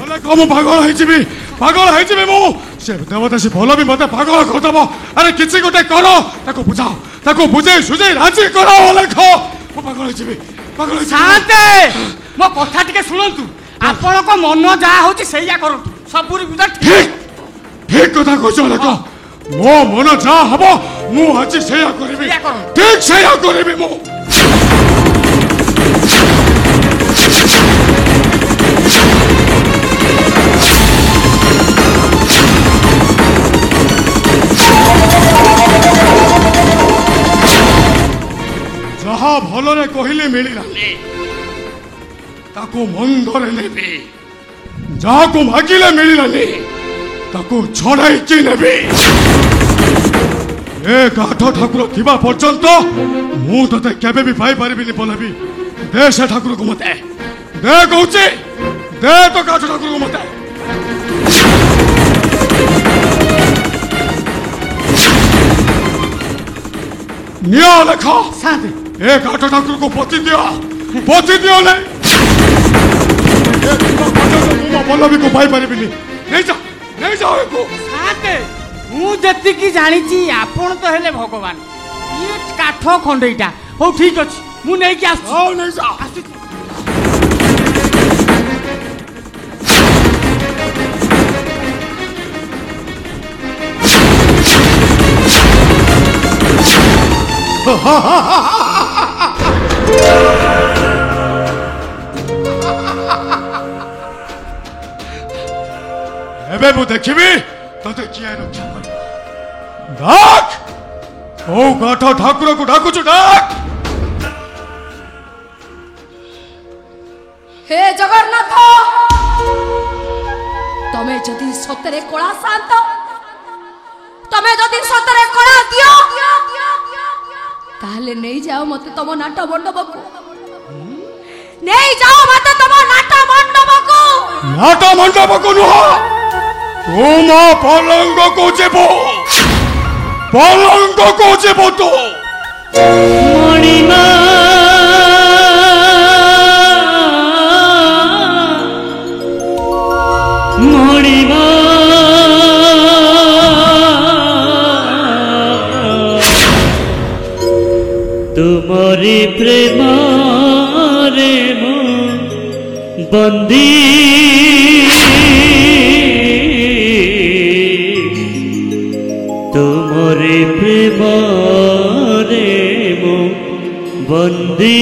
कम पागल है मु से देवदासी भल भी मत पागल करदब अरे किसी गोटे कर बुझाओ बुझे सुझे राजी कर पागल है शांते मो कथा टिके सुनंतु आपण को मन जहा होची सैया करंतु सब ठीक कथा कहछ लेख मो मन जहा हबो मु आज सैया करबी ठीक सैया करबी मु जहा भलरे कहले मिललानी ताको मंदरे नेबी जहा को मागिले मिललानी ताको छड़ाई की नेबी ए काठ ठाकुर थिबा पर्यंत मु तते केबे भी पाई परबिनी बोलबी दे से ठाकुर को मते दे कहूची दे तो काठ ठाकुर को मते निया लेखा शांति एक आठ ठाकुर को पति दियो नहीं बल्लभी को पाई पारिबिनी नहीं जाओ को शांति मु जति की जानी छी आपण तो हेले भगवान ये काठ खंडेटा हो ठीक अछि मु नहीं के आस आओ नहीं जा एबे मु देखिबी तते किया रक्षा कर डाक ओ गाठो ठाकुर को डाकु छु डाक हे जगन्नाथ तमे जदि सतरे कला शांत तमे जदि सतरे कला दियो ताहले नहीं जाओ मते तम नाट मंडप को नहीं जाओ मते तम नाट मंडप को नुह तुम पलंग को जेबो तो मणिमा तुमरी प्रेम रे मो बंदी तुमरी प्रेम रे मो बंदी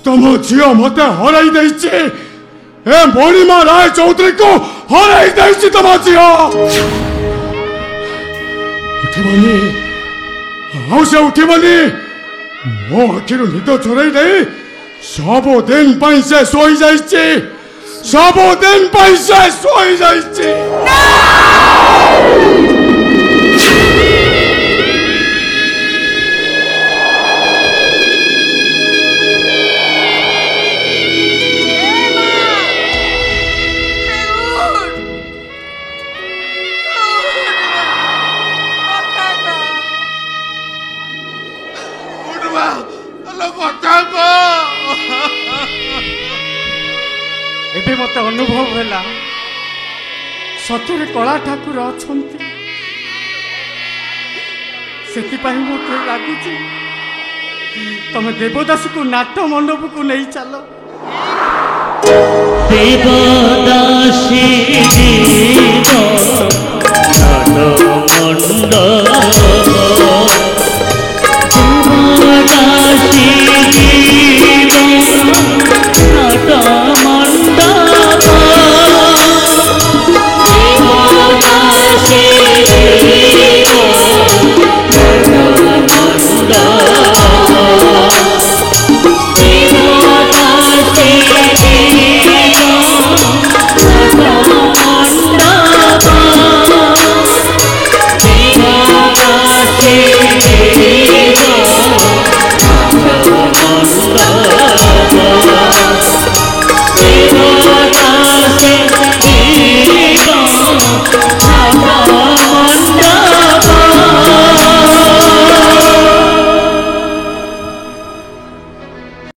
तम झियो मते हराई देछि ए मणिमा राय चौधरी को हराई देछि तम झियो उठिबनी हाउ से उठिबनी मो आखिरु निद चोराई दे सब दिन पई से सोई जाइछि सब दिन पई से सोई जाइछि एबे मत अनुभव होला सतरे कला ठाकुर अछंती सेति पई मते लागुची तमे देवदास को नाट मंडप को नहीं चलो देवदासी नाट मंडप